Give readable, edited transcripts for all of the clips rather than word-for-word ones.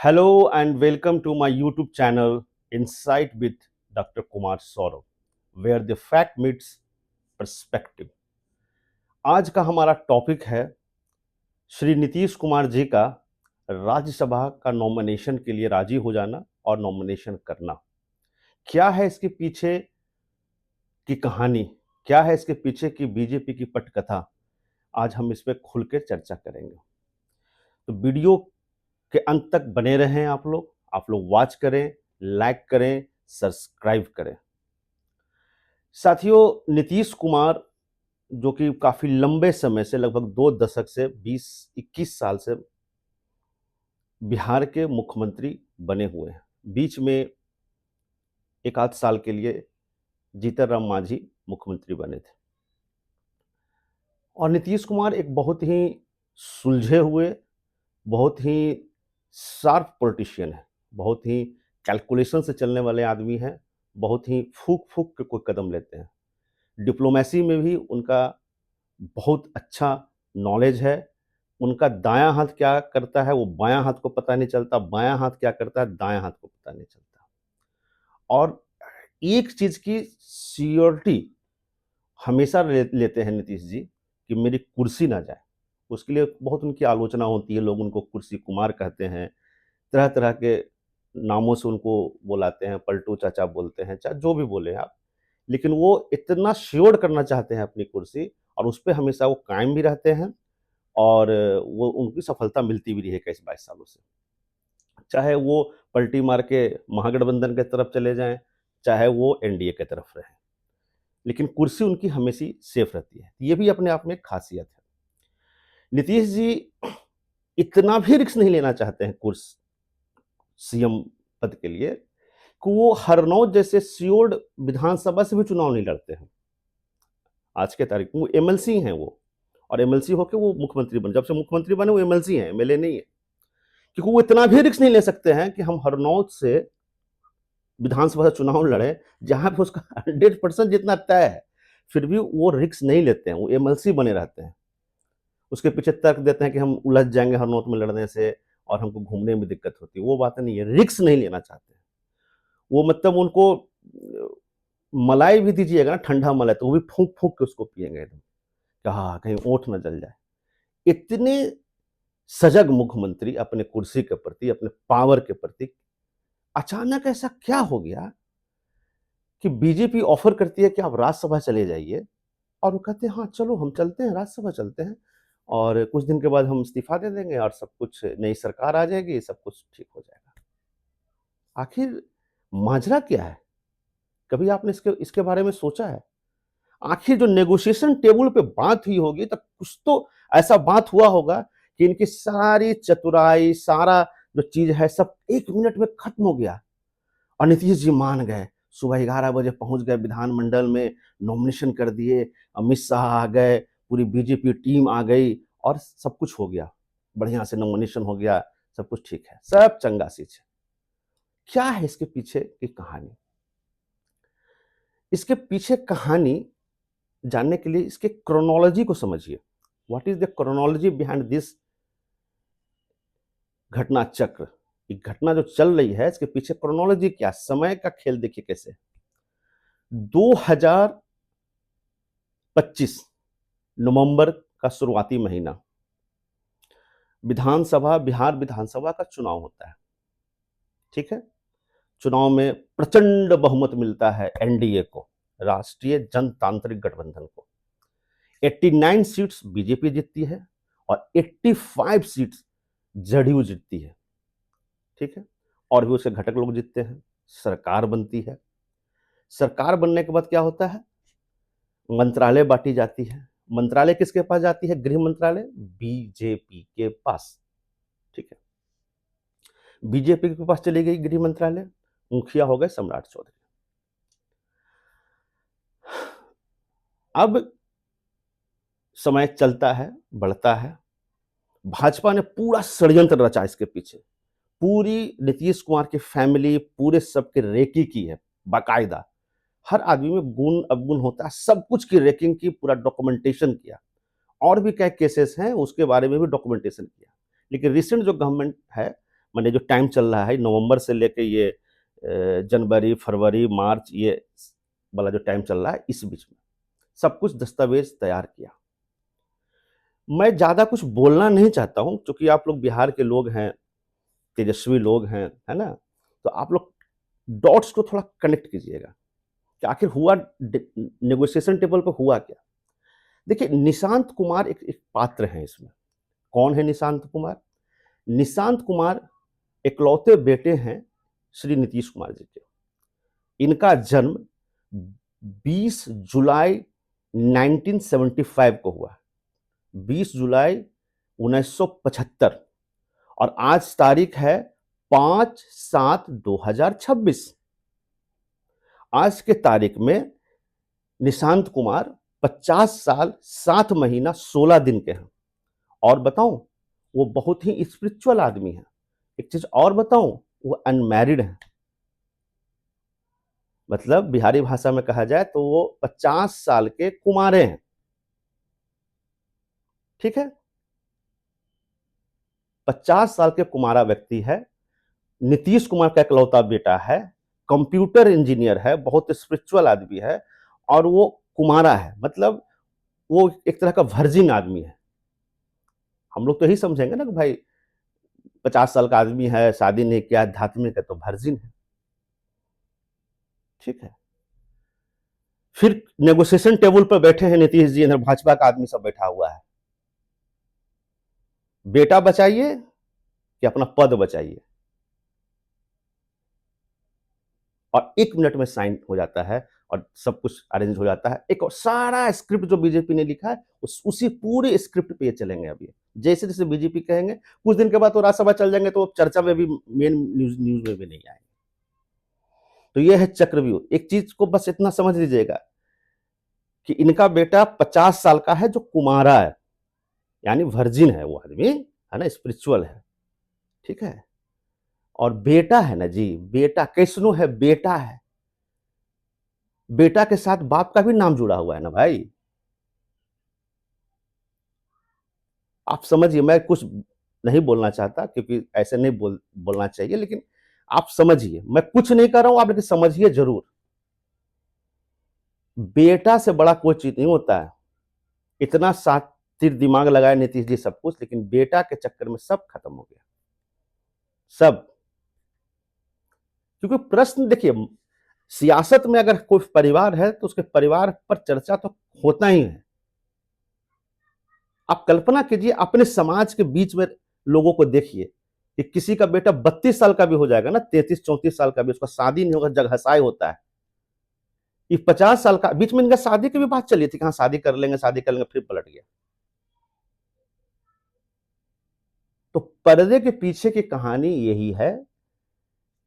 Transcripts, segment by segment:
Hello and welcome to my YouTube channel Insight with Dr. Kumar Saurav, where the fact meets perspective. आज का हमारा topic है श्री नीतीश कुमार जी का राज्यसभा का नॉमिनेशन के लिए राजी हो जाना और नॉमिनेशन करना। क्या है इसके पीछे की कहानी, क्या है इसके पीछे की बीजेपी की पटकथा, आज हम इस पर खुल के चर्चा करेंगे। तो वीडियो के अंत तक बने रहें आप लोग वॉच करें, लाइक करें, सब्सक्राइब करें। साथियों, नीतीश कुमार जो कि काफी लंबे समय से, लगभग 2 दशक से 20-21 साल से बिहार के मुख्यमंत्री बने हुए हैं। बीच में एक आध साल के लिए जीतन राम मांझी मुख्यमंत्री बने थे। और नीतीश कुमार एक बहुत ही सुलझे हुए, बहुत ही शार्प पॉलिटिशियन है, बहुत ही कैलकुलेशन से चलने वाले आदमी हैं, बहुत ही फूक फूक के कोई कदम लेते हैं। डिप्लोमेसी में भी उनका बहुत अच्छा नॉलेज है। उनका दायां हाथ क्या करता है वो बायां हाथ को पता नहीं चलता, बायां हाथ क्या करता है दायां हाथ को पता नहीं चलता। और एक चीज की सियोरिटी हमेशा लेते हैं नीतीश जी कि मेरी कुर्सी ना जाए। उसके लिए बहुत उनकी आलोचना होती है, लोग उनको कुर्सी कुमार कहते हैं, तरह तरह के नामों से उनको बुलाते हैं, पलटू चाचा बोलते हैं, चाहे जो भी बोले आप, लेकिन वो इतना श्योर करना चाहते हैं अपनी कुर्सी, और उस पर हमेशा वो कायम भी रहते हैं, और वो उनकी सफलता मिलती भी रही है 21-22 सालों से। चाहे वो पलटी मार के महागठबंधन की तरफ चले जाएं, चाहे वो एनडीए की तरफ रहें, लेकिन कुर्सी उनकी हमेशा सेफ रहती है। ये भी अपने आप में एक खासियत है। नीतीश जी इतना भी रिस्क नहीं लेना चाहते हैं कुर्सी सीएम पद के लिए कि वो हरनौत जैसे सियोड़ विधानसभा से भी चुनाव नहीं लड़ते हैं। आज के तारीख में वो एमएलसी हैं वो, और एमएलसी होकर वो मुख्यमंत्री बने। जब से मुख्यमंत्री बने वो एमएलसी हैं, एमएलए नहीं है। क्योंकि वो इतना भी रिस्क नहीं ले सकते हैं कि हम हरनौत से विधानसभा से चुनाव लड़े जहां पे उसका 100% जितना तय है, फिर भी वो रिस्क नहीं लेते हैं, वो एमएलसी बने रहते हैं। उसके पीछे तर्क देते हैं कि हम उलझ जाएंगे हरनौत में लड़ने से और हमको घूमने में दिक्कत होती है। वो बात नहीं है, रिस्क नहीं लेना चाहते हैं वो। मतलब उनको मलाई भी दीजिएगा ना, ठंडा मलाई, तो वो भी फूंक फूंक के उसको पिएंगे एकदम, कहा कहीं ओठ न जल जाए। इतने सजग मुख्यमंत्री अपने कुर्सी के प्रति, अपने पावर के प्रति। अचानक ऐसा क्या हो गया कि बीजेपी ऑफर करती है कि आप राज्यसभा चले जाइए, और वो कहते हैं हाँ चलो हम चलते हैं, राज्यसभा चलते हैं, और कुछ दिन के बाद हम इस्तीफा दे देंगे और सब कुछ, नई सरकार आ जाएगी, सब कुछ ठीक हो जाएगा। आखिर माजरा क्या है? कभी आपने इसके इसके बारे में सोचा है? आखिर जो नेगोशिएशन टेबल पे बात हुई होगी, तो कुछ तो ऐसा बात हुआ होगा कि इनकी सारी चतुराई, सारा जो चीज है, सब 1 मिनट में खत्म हो गया और नीतीश जी मान गए। सुबह 11 बजे पहुंच गए विधानमंडल में, नॉमिनेशन कर दिए, अमित शाह आ गए, पूरी बीजेपी टीम आ गई, और सब कुछ हो गया, बढ़िया से नॉमिनेशन हो गया, सब कुछ ठीक है, सब चंगा चीज है। क्या है इसके पीछे की कहानी? इसके पीछे कहानी जानने के लिए इसके क्रोनोलॉजी को समझिए। What is the chronology behind this घटना चक्र? एक घटना जो चल रही है, इसके पीछे क्रोनोलॉजी क्या, समय का खेल देखिए कैसे। 2025 नवंबर का शुरुआती महीना, बिहार विधानसभा का चुनाव होता है। ठीक है, चुनाव में प्रचंड बहुमत मिलता है एनडीए को, राष्ट्रीय जनतांत्रिक गठबंधन को। 89 सीट्स बीजेपी जीतती है और 85 सीट्स जदयू जीतती है। ठीक है, और भी उसके घटक लोग जीतते हैं, सरकार बनती है। सरकार बनने के बाद क्या होता है? मंत्रालय बांटी जाती है। मंत्रालय किसके पास जाती है? गृह मंत्रालय बीजेपी के पास। ठीक है, बीजेपी के पास चली गई गृह मंत्रालय, मुखिया हो गए सम्राट चौधरी। अब समय चलता है, बढ़ता है, भाजपा ने पूरा षड्यंत्र रचा इसके पीछे। पूरी नीतीश कुमार की फैमिली, पूरे सबके रेकी की है बाकायदा। हर आदमी में गुण अवगुण होता है, सब कुछ की रेकिंग की, पूरा डॉक्यूमेंटेशन किया, और भी कई केसेस हैं उसके बारे में भी डॉक्यूमेंटेशन किया। लेकिन रिसेंट जो गवर्नमेंट है, मैंने जो टाइम चल रहा है नवंबर से लेके ये जनवरी, फरवरी, मार्च, ये वाला जो टाइम चल रहा है, इस बीच में सब कुछ दस्तावेज तैयार किया। मैं ज़्यादा कुछ बोलना नहीं चाहता हूँ, क्योंकि आप लोग बिहार के लोग हैं, तेजस्वी लोग हैं, है ना? तो आप लोग डॉट्स को थोड़ा कनेक्ट कीजिएगा कि आखिर हुआ नेगोशिएशन टेबल पे हुआ क्या। देखिए, निशांत कुमार एक पात्र हैं इसमें। कौन है निशांत कुमार? निशांत कुमार इकलौते बेटे हैं श्री नीतीश कुमार जी के। इनका जन्म 20 जुलाई 1975 को हुआ, 20 जुलाई 1975, और आज तारीख है 5/7/2026। आज के तारीख में निशांत कुमार 50 साल 7 महीना 16 दिन के हैं। और बताऊं, वो बहुत ही स्पिरिचुअल आदमी है। एक चीज और बताऊं, वो अनमैरिड है। मतलब बिहारी भाषा में कहा जाए तो वो 50 साल के कुमारे हैं। ठीक है, 50 साल के कुमारा व्यक्ति है। नीतीश कुमार का इकलौता बेटा है, कंप्यूटर इंजीनियर है, बहुत स्पिरिचुअल आदमी है, और वो कुमारा है। मतलब वो एक तरह का वर्जिन आदमी है। हम लोग तो यही समझेंगे ना कि भाई 50 साल का आदमी है, शादी नहीं किया, आध्यात्मिक है, तो वर्जिन है। ठीक है, फिर नेगोशिएशन टेबल पर बैठे हैं नीतीश जी, इधर भाजपा का आदमी सब बैठा हुआ है। बेटा बचाइए कि अपना पद बचाइए, और 1 मिनट में साइन हो जाता है और सब कुछ अरेंज हो जाता है। एक और सारा स्क्रिप्ट जो बीजेपी ने लिखा है, उसी पूरे स्क्रिप्ट पे ये चलेंगे। अभी जैसे जैसे बीजेपी कहेंगे, कुछ दिन के बाद तो राज्यसभा चल जाएंगे, तो चर्चा में भी, मेन न्यूज में भी नहीं आएंगे। तो ये है चक्रव्यूह। एक चीज को बस इतना समझ लीजिएगा कि इनका बेटा 50 साल का है, जो कुमारा है, यानी वर्जिन है वो आदमी, है ना, स्पिरिचुअल है। ठीक है, और बेटा है ना जी, बेटा कैसनो है, बेटा है। बेटा के साथ बाप का भी नाम जुड़ा हुआ है ना भाई। आप समझिए, मैं कुछ नहीं बोलना चाहता, क्योंकि ऐसे नहीं बोलना चाहिए, लेकिन आप समझिए, मैं कुछ नहीं कर रहा हूं, आप लेकिन समझिए जरूर। बेटा से बड़ा कोई चीज नहीं होता है। इतना तीर दिमाग लगाए नीतीश जी सब कुछ, लेकिन बेटा के चक्कर में सब खत्म हो गया, सब। क्योंकि प्रश्न देखिए, सियासत में अगर कोई परिवार है तो उसके परिवार पर चर्चा तो होता ही है। आप कल्पना कीजिए, अपने समाज के बीच में लोगों को देखिए कि किसी का बेटा 32 साल का भी हो जाएगा ना, 33-34 साल का भी, उसका शादी नहीं होगा, जगहसाई होता है। ये 50 साल का, बीच में इनका शादी की भी बात चली थी, कहां शादी कर लेंगे, शादी कर लेंगे, फिर पलट गया। तो पर्दे के पीछे की कहानी यही है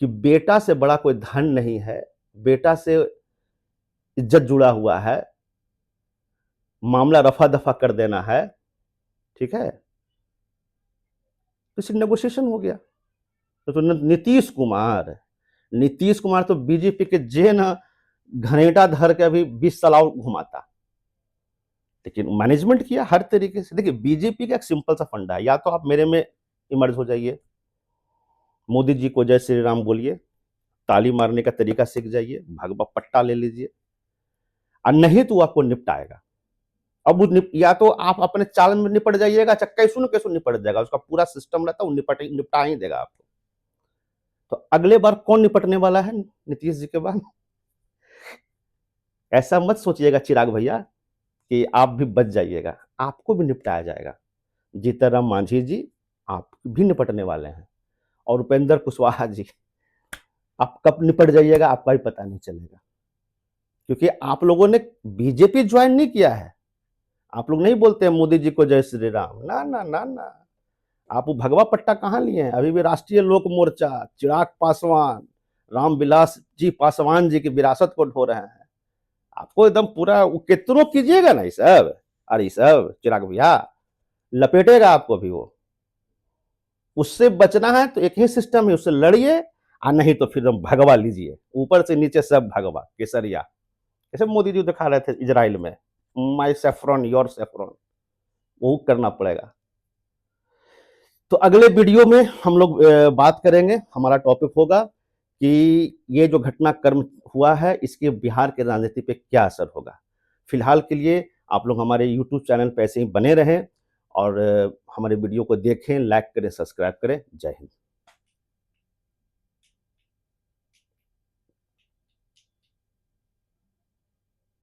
कि बेटा से बड़ा कोई धन नहीं है, बेटा से इज्जत जुड़ा हुआ है, मामला रफा दफा कर देना है। ठीक है, तो नेगोशिएशन हो गया। तो नीतीश कुमार तो बीजेपी के जे न घनेटा धर के अभी 20 साल और घुमाता, लेकिन मैनेजमेंट किया हर तरीके से। देखिए, बीजेपी का एक सिंपल सा फंडा है, या तो आप मेरे में इमर्ज हो जाइए, मोदी जी को जय श्री राम बोलिए, ताली मारने का तरीका सीख जाइए, भगवा पट्टा ले लीजिए, और नहीं तो आपको निपटाएगा। अब या तो आप अपने चाल में निपट जाइएगा, अच्छा कैसो न कैसो निपट जाएगा, उसका पूरा सिस्टम रहता है, वो निपटा ही देगा आपको। तो अगले बार कौन निपटने वाला है नीतीश जी के बाद? ऐसा मत सोचिएगा चिराग भैया कि आप भी बच जाइएगा, आपको भी निपटाया जाएगा। जीतनराम मांझी जी आप भी निपटने वाले हैं, और उपेंद्र कुशवाहा जी, आप कब निपट जाइएगा आपका भी पता नहीं चलेगा, क्योंकि आप लोगों ने बीजेपी ज्वाइन नहीं किया है। आप लोग नहीं बोलते हैं मोदी जी को जय श्री राम, ना ना ना ना। आप वो भगवा पट्टा कहाँ लिए हैं? अभी भी राष्ट्रीय लोक मोर्चा, चिराग पासवान, रामविलास जी पासवान जी की विरासत को ढो रहे हैं। आपको एकदम पूरा कितनों कीजिएगा ना ये सब, अरे ये सब चिराग भैया लपेटेगा आपको भी वो। उससे बचना है तो एक ही सिस्टम है, उससे लड़िए, और नहीं तो फिर भगवा लीजिए, ऊपर से नीचे सब भगवा केसरिया। जैसे मोदी जी दिखा रहे थे इजराइल में, माई सेफ्रॉन योर सेफ्रॉन, वो करना पड़ेगा। तो अगले वीडियो में हम लोग बात करेंगे, हमारा टॉपिक होगा कि ये जो घटनाक्रम हुआ है इसके बिहार के राजनीति पे क्या असर होगा। फिलहाल के लिए आप लोग हमारे यूट्यूब चैनल पे ऐसे ही बने रहें और हमारे वीडियो को देखें, लाइक करें, सब्सक्राइब करें। जय हिंद।